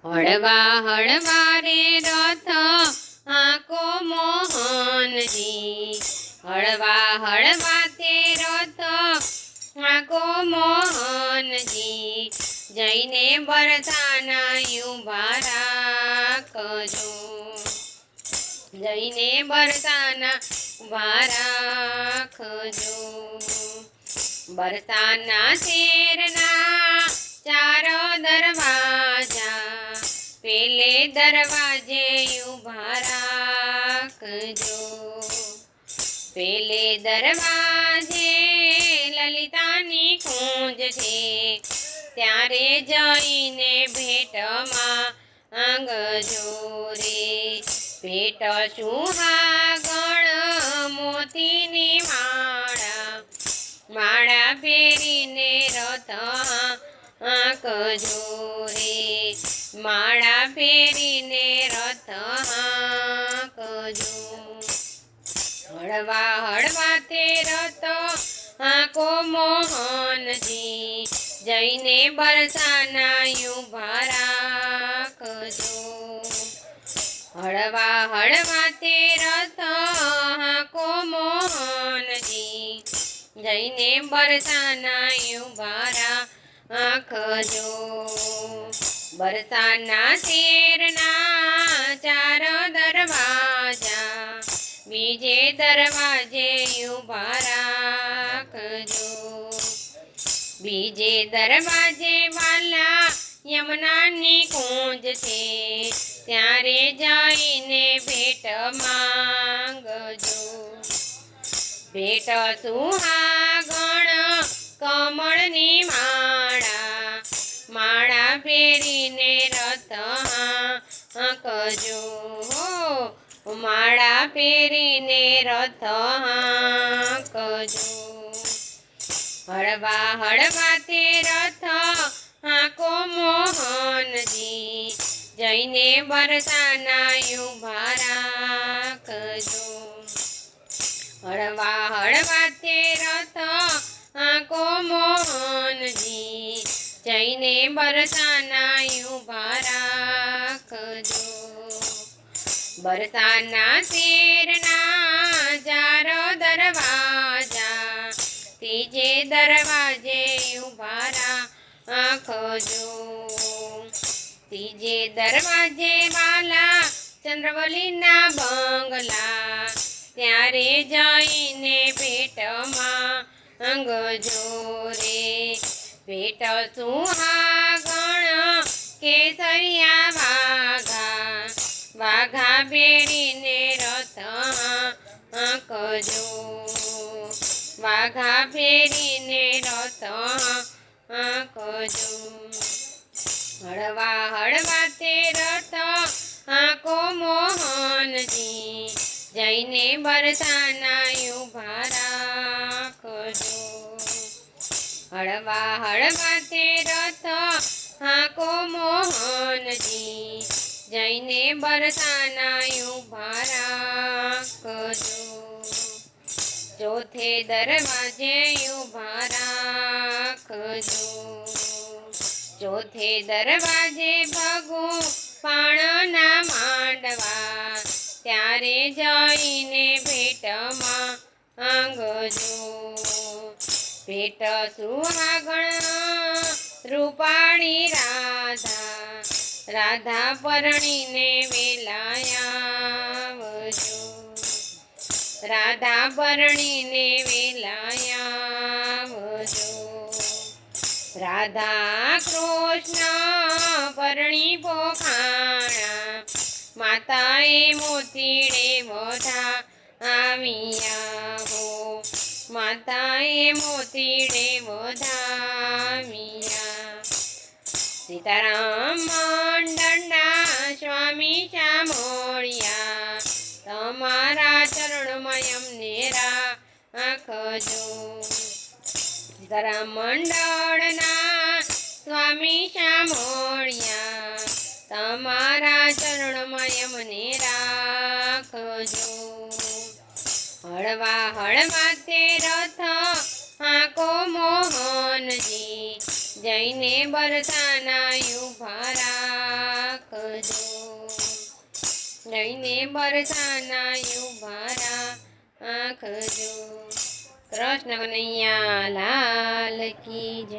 હળવા હળવા રે રથ હાંકો મોહનજી, હળવા હળવા તે રથ હાંકો મોહનજી, જઈને બરસાના ઊભા રાખજો, જઈને બરસાના ઊભા રાખજો। બરસાના શેરના ચાર દરવાજા, પેલે દરવાજે ઊભા રાખજો, પેલે દરવાજે લલિતાની કુંજ છે, ત્યારે જઈને ભેટમાં આંગજો રે, ભેટ સુહાગણ મોતીની માળા, માળા પહેરીને રથ હાંકજો રે, માળા પહેરીને રથ હાંકજો। હળવા હળવા તે રથ હાંકો મોહનજી, જઈને બરસાના ઊભા રાખજો, હળવા હળવા તે રથ હાંકો મોહનજી, જઈને બરસાના ઊભા રાખજો। બરસાના શેરના ચાર દરવાજા, બીજે દરવાજે ઊભા રાખજો, બીજે દરવાજે વાલા યમુનાની કુંજ છે, ત્યારે જઈને ભેટ માંગજો, ભેટ સુહાગણ કમળની માળા, માળા પહેરીને રથ હાંકજો, માળા પહેરીને રથ હાંકજો। હળવા હળવા તે રથ હાંકો મોહનજી, જઈને બરસાના ઊભા રાખજો, હળવા હળવા તે રથ હાંકો મોહનજી, જઈને બરસાના ઊભા રાખજો। બરસાના શેરના ચાર દરવાજા, ત્રીજે દરવાજે ઊભા રાખજો, ત્રીજે દરવાજે વાલા ચંદ્રવલીના બંગલા, ત્યારે જઈને ભેટમાં આંગજો રે, ભેટ સુહાગણ કેસરિયા વાઘા, વાઘા પહેરીને રથ હાંકજો, વાઘા પહેરીને રથ હાંકજો। હળવા હળવા તે રથ હાંકો મોહનજી, જઈને બરસાના ઊભા રાખજો, હળવા હળવા તે રથ હાંકો મોહનજી, જઈને બરસાના ઊભા રાખજો, ચોથે દરવાજે ઊભા રાખજો, ચોથે દરવાજે ભગવાનના માંડવા, ત્યારે જઈને ભેટમાં આંગજો, ભેટ સુહાગણ રૂપાળી રાધા, રાધા પરણીને વેલાયાવજો, રાધા પરણીને વેલાયાવજો, રાધા કૃષ્ણ પરણી પોખાણા, માતાએ મોતીડે બધા આવ્યા હો, માતાએ મોતીડે વધાવ્યા। સીતારામ મંડળના સ્વામી ચામોળિયા, તમારા ચરણમાં અમને રાખજો, સીતારામ મંડળના સ્વામી ચામોળિયા, તમારા ચરણમાં અમને રાખજો। હળવા હળવા તે રથ હાંકો મોહનજી, જઈને બરસાના ઊભા રાખ। રાખજો જઈને બરસાના ઉભા રાખજો કૃષ્ણ કનૈયા લાલ કી જય।